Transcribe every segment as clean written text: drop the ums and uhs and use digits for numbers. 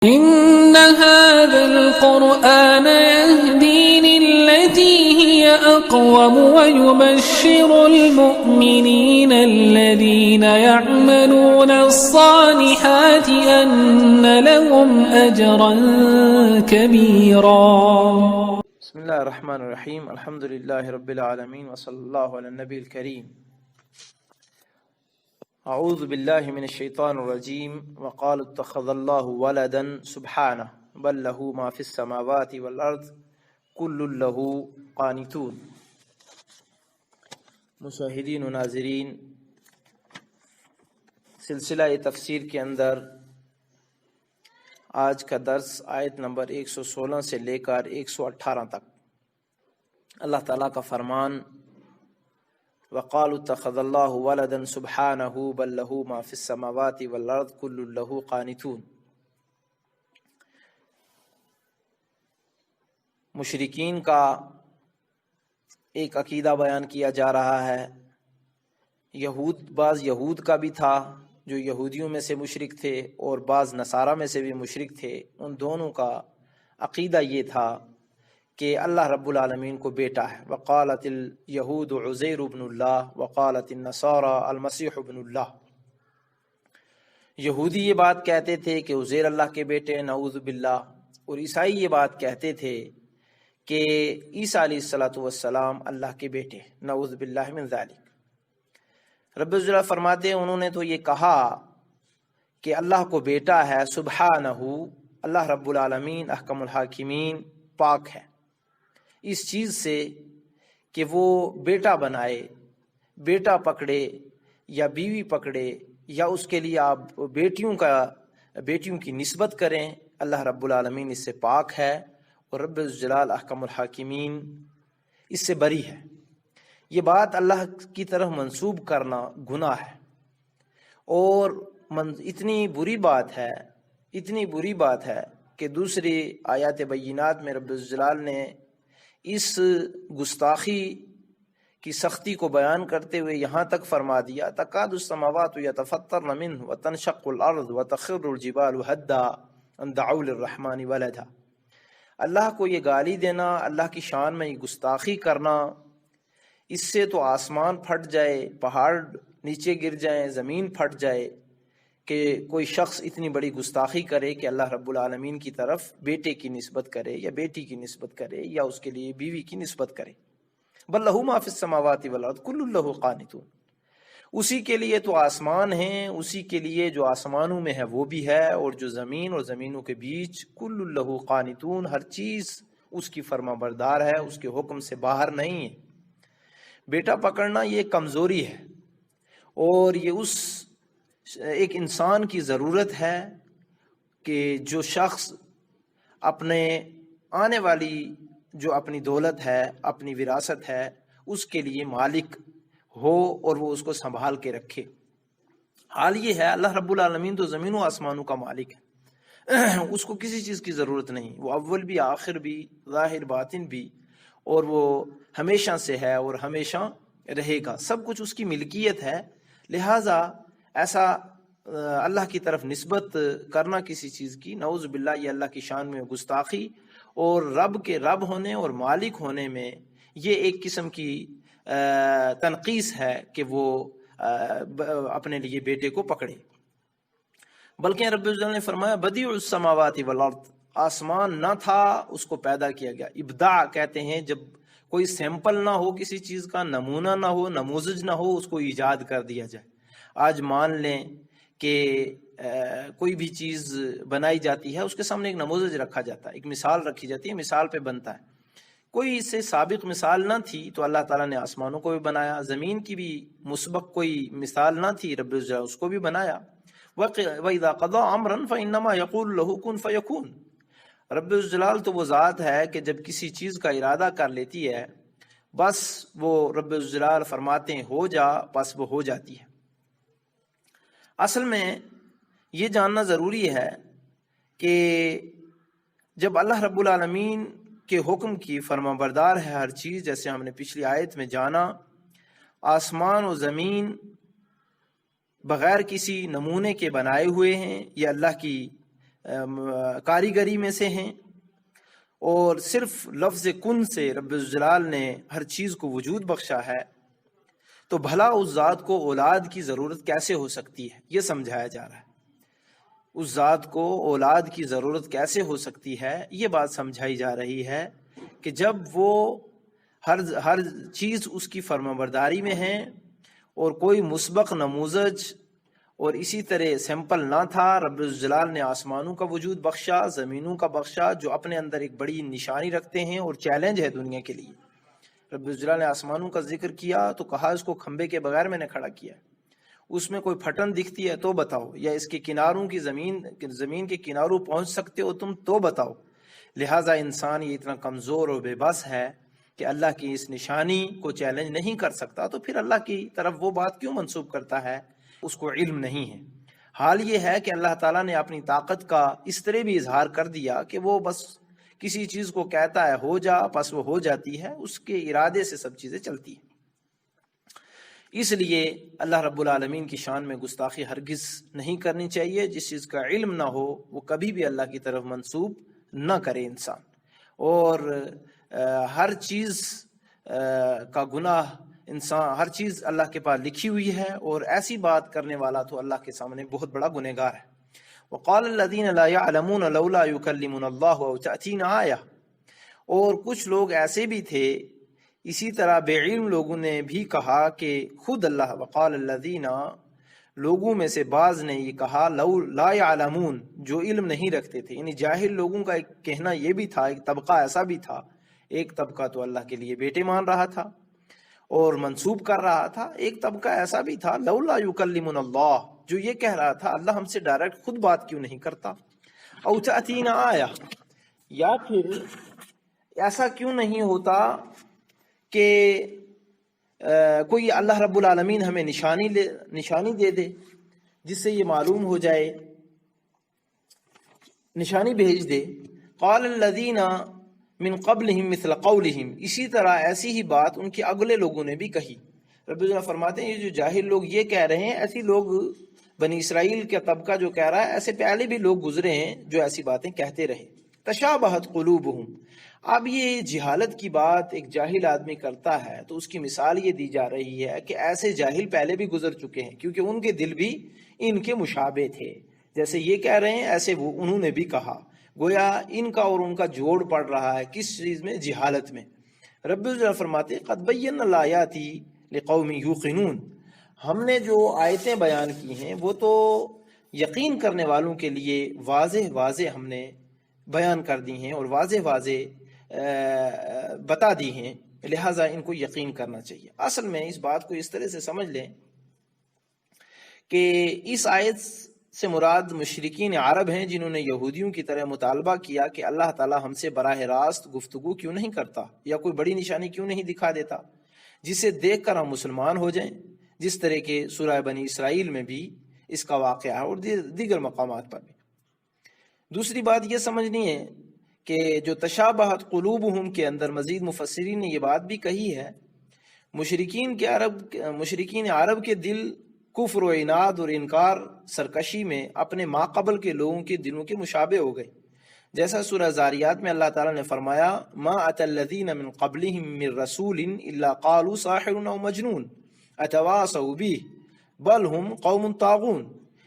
إن هذا القرآن يهدي للتي هي أقوم ويبشر المؤمنين الذين يعملون الصالحات أن لهم أجرا كبيرا. بسم الله الرحمن الرحيم. الحمد لله رب العالمين وصلى الله على النبي الكريم. اعوذ باللہ من الشیطان الرجیم. وقالوا اتخذ اللہ ولدا سبحانہ بل له ما فی السماوات والارض کل له قانتون. مشاہدین و ناظرین، سلسلہ تفسیر کے اندر آج کا درس آیت نمبر 116 سے لے کر 118 تک. اللہ تعالیٰ کا فرمان وقالوا اتخذ اللہ ولدا سبحانہ بل له ما فی السماوات والارض کل له قانتون. مشرکین کا ایک عقیدہ بیان کیا جا رہا ہے. بعض یہود کا بھی تھا جو یہودیوں میں سے مشرک تھے، اور بعض نصارہ میں سے بھی مشرک تھے. ان دونوں کا عقیدہ یہ تھا کہ اللہ رب العالمین کو بیٹا ہے. وقالت الیہود عزیر ابن اللہ وقالت النصارى المسیح ابن اللہ. یہودی یہ بات کہتے تھے کہ عزیر اللہ کے بیٹے ہیں، نعوذ باللہ، اور عیسائی یہ بات کہتے تھے کہ عیسیٰ علیہ الصلوۃ والسلام اللہ کے بیٹے، نعوذ باللہ من ذالک. رب الجلال فرماتے ہیں انہوں نے تو یہ کہا کہ اللہ کو بیٹا ہے، سبحانہ، اللہ رب العالمین احکم الحاکمین پاک ہے اس چیز سے کہ وہ بیٹا بنائے، بیٹا پکڑے یا بیوی پکڑے، یا اس کے لیے آپ بیٹیوں کی نسبت کریں. اللہ رب العالمین اس سے پاک ہے، اور رب الجلال احکم الحاکمین اس سے بری ہے. یہ بات اللہ کی طرف منسوب کرنا گناہ ہے، اور اتنی بری بات ہے کہ دوسری آیات بینات میں رب الجلال نے اس گستاخی کی سختی کو بیان کرتے ہوئے یہاں تک فرما دیا تکاد السماوات یتفطرن منہ وتنشق الارض وتخر الجبال هدا ان دعوا للرحمن ولدا. اللہ کو یہ گالی دینا، اللہ کی شان میں یہ گستاخی کرنا، اس سے تو آسمان پھٹ جائے، پہاڑ نیچے گر جائیں، زمین پھٹ جائے کہ کوئی شخص اتنی بڑی گستاخی کرے کہ اللہ رب العالمین کی طرف بیٹے کی نسبت کرے یا بیٹی کی نسبت کرے یا اس کے لیے بیوی کی نسبت کرے. بل لہ ما فی السماوات والارض کل لہ قانتون. اسی کے لیے تو آسمان ہیں، اسی کے لیے جو آسمانوں میں ہے وہ بھی ہے، اور جو زمین اور زمینوں کے بیچ، کل لہ قانتون، ہر چیز اس کی فرما بردار ہے، اس کے حکم سے باہر نہیں ہے. بیٹا پکڑنا یہ کمزوری ہے، اور یہ ایک انسان کی ضرورت ہے کہ جو شخص اپنے آنے والی جو اپنی دولت ہے، اپنی وراثت ہے، اس کے لیے مالک ہو اور وہ اس کو سنبھال کے رکھے. حال یہ ہے اللہ رب العالمین تو زمین و آسمانوں کا مالک ہے، اس کو کسی چیز کی ضرورت نہیں. وہ اول بھی، آخر بھی، ظاہر باطن بھی، اور وہ ہمیشہ سے ہے اور ہمیشہ رہے گا. سب کچھ اس کی ملکیت ہے. لہٰذا ایسا اللہ کی طرف نسبت کرنا کسی چیز کی، نعوذ باللہ، یہ اللہ کی شان میں گستاخی، اور رب کے رب ہونے اور مالک ہونے میں یہ ایک قسم کی تنقیص ہے کہ وہ اپنے لیے بیٹے کو پکڑے. بلکہ رب العزت نے فرمایا بدیع السماوات والارض، آسمان نہ تھا، اس کو پیدا کیا گیا. ابداع کہتے ہیں جب کوئی سیمپل نہ ہو، کسی چیز کا نمونہ نہ ہو، نموذج نہ ہو، اس کو ایجاد کر دیا جائے. آج مان لیں کہ کوئی بھی چیز بنائی جاتی ہے، اس کے سامنے ایک نموذج رکھا جاتا ہے، ایک مثال رکھی جاتی ہے، مثال پہ بنتا ہے. کوئی اس سے سابق مثال نہ تھی تو اللہ تعالیٰ نے آسمانوں کو بھی بنایا، زمین کی بھی مسبق کوئی مثال نہ تھی، رب العزت اس کو بھی بنایا. وَإِذَا قَضَىٰ أَمْرًا فَإِنَّمَا يَقُولُ لَهُ كُن فَيَكُونُ. رب الجلال تو وہ ذات ہے کہ جب کسی چیز کا ارادہ کر لیتی ہے، بس وہ رب الجلال فرماتے ہیں ہو جا، بس وہ ہو جاتی ہے. اصل میں یہ جاننا ضروری ہے کہ جب اللہ رب العالمین کے حکم کی فرما بردار ہے ہر چیز، جیسے ہم نے پچھلی آیت میں جانا، آسمان و زمین بغیر کسی نمونے کے بنائے ہوئے ہیں، یہ اللہ کی کاریگری میں سے ہیں، اور صرف لفظ کن سے رب الجلال نے ہر چیز کو وجود بخشا ہے، تو بھلا اس ذات کو اولاد کی ضرورت کیسے ہو سکتی ہے، یہ سمجھایا جا رہا ہے۔ اس ذات کو اولاد کی ضرورت کیسے ہو سکتی ہے، یہ بات سمجھائی جا رہی ہے کہ جب وہ ہر چیز اس کی فرمانبرداری میں ہے، اور کوئی مسبق نموذج اور اسی طرح سیمپل نہ تھا، رب الجلال نے آسمانوں کا وجود بخشا، زمینوں کا بخشا، جو اپنے اندر ایک بڑی نشانی رکھتے ہیں اور چیلنج ہے دنیا کے لیے۔ رب الجلال نے آسمانوں کا ذکر کیا تو کہا اس کو کھمبے کے بغیر میں نے کھڑا کیا، اس میں کوئی پھٹن دکھتی ہے تو بتاؤ، یا اس کے کناروں کی زمین کے کناروں پہنچ سکتے ہو تم تو بتاؤ۔ لہٰذا انسان یہ اتنا کمزور اور بے بس ہے کہ اللہ کی اس نشانی کو چیلنج نہیں کر سکتا، تو پھر اللہ کی طرف وہ بات کیوں منسوب کرتا ہے؟ اس کو علم نہیں ہے۔ حال یہ ہے کہ اللہ تعالیٰ نے اپنی طاقت کا اس طرح بھی اظہار کر دیا کہ وہ بس کسی چیز کو کہتا ہے ہو جا، پس وہ ہو جاتی ہے، اس کے ارادے سے سب چیزیں چلتی ہیں۔ اس لیے اللہ رب العالمین کی شان میں گستاخی ہرگز نہیں کرنی چاہیے۔ جس چیز کا علم نہ ہو وہ کبھی بھی اللہ کی طرف منسوب نہ کرے انسان، اور ہر چیز کا گناہ انسان، ہر چیز اللہ کے پاس لکھی ہوئی ہے، اور ایسی بات کرنے والا تو اللہ کے سامنے بہت بڑا گنہگار ہے۔ وقال الذين لا يعلمون لولا يكلمنا الله او تأتينا آية، اور کچھ لوگ ایسے بھی تھے، اسی طرح بے علم لوگوں نے بھی کہا کہ خود اللہ، وقال الذين، لوگوں میں سے بعض نے یہ کہا، لو لا يعلمون، جو علم نہیں رکھتے تھے، یعنی جاہل لوگوں کا ایک کہنا یہ بھی تھا، ایک طبقہ ایسا بھی تھا، ایک طبقہ تو اللہ کے لیے بیٹے مان رہا تھا اور منسوب کر رہا تھا، ایک طبقہ ایسا بھی تھا لولا یکلمنا اللہ، جو یہ کہہ رہا تھا اللہ ہم سے ڈائریکٹ خود بات کیوں نہیں کرتا، او تأتینا آیا، یا پھر ایسا کیوں نہیں ہوتا کہ کوئی اللہ رب العالمین ہمیں نشانی دے دے جس سے یہ معلوم ہو جائے، نشانی بھیج دے۔ قال الذین من قبلہم مثل قولہم، اسی طرح ایسی ہی بات ان کے اگلے لوگوں نے بھی کہی۔ رب العالمین فرماتے ہیں یہ جو جاہل لوگ یہ کہہ رہے ہیں، ایسی لوگ بنی اسرائیل کا طبقہ جو کہہ رہا ہے، ایسے پہلے بھی لوگ گزرے ہیں جو ایسی باتیں کہتے رہے۔ تشابہت قلوبہم، اب یہ جہالت کی بات ایک جاہل آدمی کرتا ہے تو اس کی مثال یہ دی جا رہی ہے کہ ایسے جاہل پہلے بھی گزر چکے ہیں، کیونکہ ان کے دل بھی ان کے مشابہ تھے، جیسے یہ کہہ رہے ہیں ایسے وہ انہوں نے بھی کہا، گویا ان کا اور ان کا جوڑ پڑ رہا ہے کس چیز میں؟ جہالت میں۔ رب العزت فرماتے ہیں قد بینا الآیات لقوم یوقنون، ہم نے جو آیتیں بیان کی ہیں وہ تو یقین کرنے والوں کے لیے واضح ہم نے بیان کر دی ہیں اور واضح بتا دی ہیں، لہٰذا ان کو یقین کرنا چاہیے۔ اصل میں اس بات کو اس طرح سے سمجھ لیں کہ اس آیت سے مراد مشرکین عرب ہیں جنہوں نے یہودیوں کی طرح مطالبہ کیا کہ اللہ تعالی ہم سے براہ راست گفتگو کیوں نہیں کرتا، یا کوئی بڑی نشانی کیوں نہیں دکھا دیتا جسے دیکھ کر ہم مسلمان ہو جائیں، جس طرح کے سورہ بنی اسرائیل میں بھی اس کا واقعہ ہے اور دیگر مقامات پر بھی۔ دوسری بات یہ سمجھنی ہے کہ جو تشابہت قلوبہم کے اندر مزید مفسرین نے یہ بات بھی کہی ہے، مشرکین عرب کے دل کفر و عناد اور انکار سرکشی میں اپنے ماقبل کے لوگوں کے دلوں کے مشابہ ہو گئے، جیسا سورہ زاریات میں اللہ تعالیٰ نے فرمایا ما اتی الذین من قبلہم من رسول الا قالوا ساحر او مجنون اتواصوا بہ بل ہم قوم طاغون،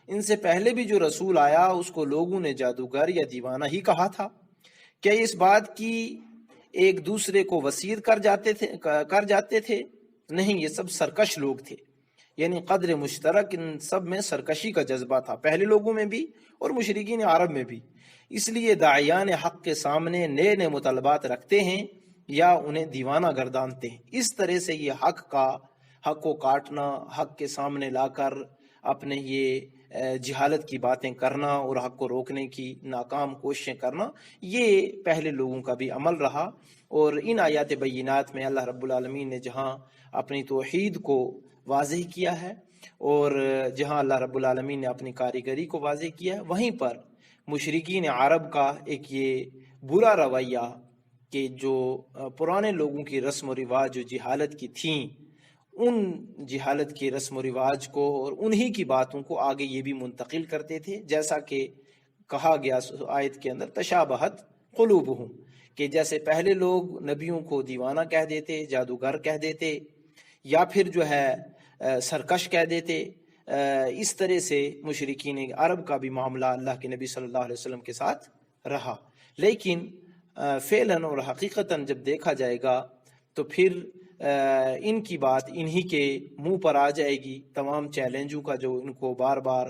ان سے پہلے بھی جو رسول آیا اس کو لوگوں نے جادوگر یا دیوانہ ہی کہا تھا، کیا اس بات کی ایک دوسرے کو وصیت کر جاتے تھے؟ نہیں، یہ سب سرکش لوگ تھے، یعنی قدر مشترک ان سب میں سرکشی کا جذبہ تھا، پہلے لوگوں میں بھی اور مشرکین عرب میں بھی۔ اس لیے داعیان حق کے سامنے نئے مطالبات رکھتے ہیں یا انہیں دیوانہ گردانتے ہیں۔ اس طرح سے یہ حق کو کاٹنا، حق کے سامنے لا کر اپنے یہ جہالت کی باتیں کرنا اور حق کو روکنے کی ناکام کوششیں کرنا، یہ پہلے لوگوں کا بھی عمل رہا۔ اور ان آیات بینات میں اللہ رب العالمین نے جہاں اپنی توحید کو واضح کیا ہے اور جہاں اللہ رب العالمین نے اپنی کاریگری کو واضح کیا ہے، وہیں پر مشرکین عرب کا ایک یہ برا رویہ کہ جو پرانے لوگوں کی رسم و رواج جو جہالت کی تھیں، ان جہالت کی رسم و رواج کو اور انہی کی باتوں کو آگے یہ بھی منتقل کرتے تھے، جیسا کہ کہا گیا آیت کے اندر تشابہت قلوبہم، کہ جیسے پہلے لوگ نبیوں کو دیوانہ کہہ دیتے، جادوگر کہہ دیتے، یا پھر جو ہے سرکش کہہ دیتے، اس طرح سے مشرکین عرب کا بھی معاملہ اللہ کے نبی صلی اللہ علیہ وسلم کے ساتھ رہا۔ لیکن فعلاً اور حقیقتاً جب دیکھا جائے گا تو پھر ان کی بات انہی کے منہ پر آ جائے گی، تمام چیلنجوں کا جو ان کو بار بار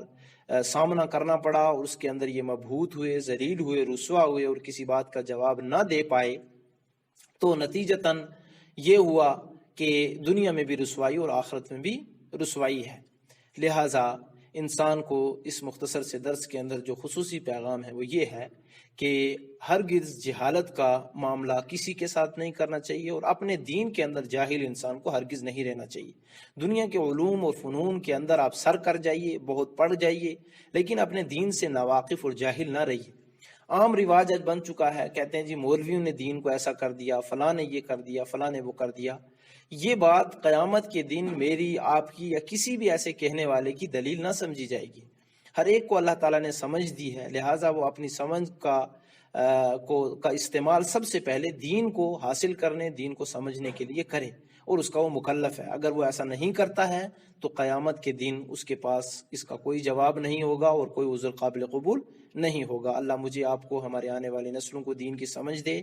سامنا کرنا پڑا، اور اس کے اندر یہ مبہوت ہوئے، ذلیل ہوئے، رسوا ہوئے اور کسی بات کا جواب نہ دے پائے، تو نتیجتاً یہ ہوا کہ دنیا میں بھی رسوائی اور آخرت میں بھی رسوائی ہے۔ لہٰذا انسان کو اس مختصر سے درس کے اندر جو خصوصی پیغام ہے وہ یہ ہے کہ ہرگز جہالت کا معاملہ کسی کے ساتھ نہیں کرنا چاہیے، اور اپنے دین کے اندر جاہل انسان کو ہرگز نہیں رہنا چاہیے۔ دنیا کے علوم اور فنون کے اندر آپ سر کر جائیے، بہت پڑھ جائیے، لیکن اپنے دین سے ناواقف اور جاہل نہ رہیے۔ عام رواج آج بن چکا ہے، کہتے ہیں جی مولویوں نے دین کو ایسا کر دیا، فلاں نے یہ کر دیا، فلاں نے وہ کر دیا۔ یہ بات قیامت کے دن میری، آپ کی یا کسی بھی ایسے کہنے والے کی دلیل نہ سمجھی جائے گی۔ ہر ایک کو اللہ تعالیٰ نے سمجھ دی ہے، لہٰذا وہ اپنی سمجھ کا استعمال سب سے پہلے دین کو حاصل کرنے، دین کو سمجھنے کے لیے کرے، اور اس کا وہ مکلف ہے۔ اگر وہ ایسا نہیں کرتا ہے تو قیامت کے دن اس کے پاس اس کا کوئی جواب نہیں ہوگا اور کوئی عذر قابل قبول نہیں ہوگا۔ اللہ مجھے آپ کو، ہمارے آنے والی نسلوں کو دین کی سمجھ دے،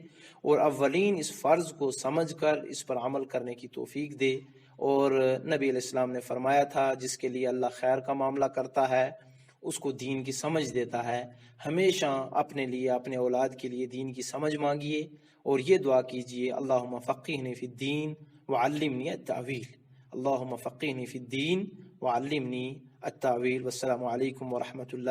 اور اولین اس فرض کو سمجھ کر اس پر عمل کرنے کی توفیق دے۔ اور نبی علیہ السلام نے فرمایا تھا جس کے لیے اللہ خیر کا معاملہ کرتا ہے اس کو دین کی سمجھ دیتا ہے۔ ہمیشہ اپنے لیے، اپنے اولاد کے لیے دین کی سمجھ مانگیے، اور یہ دعا کیجیے اللہم فقہنی فی الدین وعلمنی التاویل، اللہم فقہنی فی الدین وعلمنی التاویل۔ والسلام علیکم ورحمۃ اللہ۔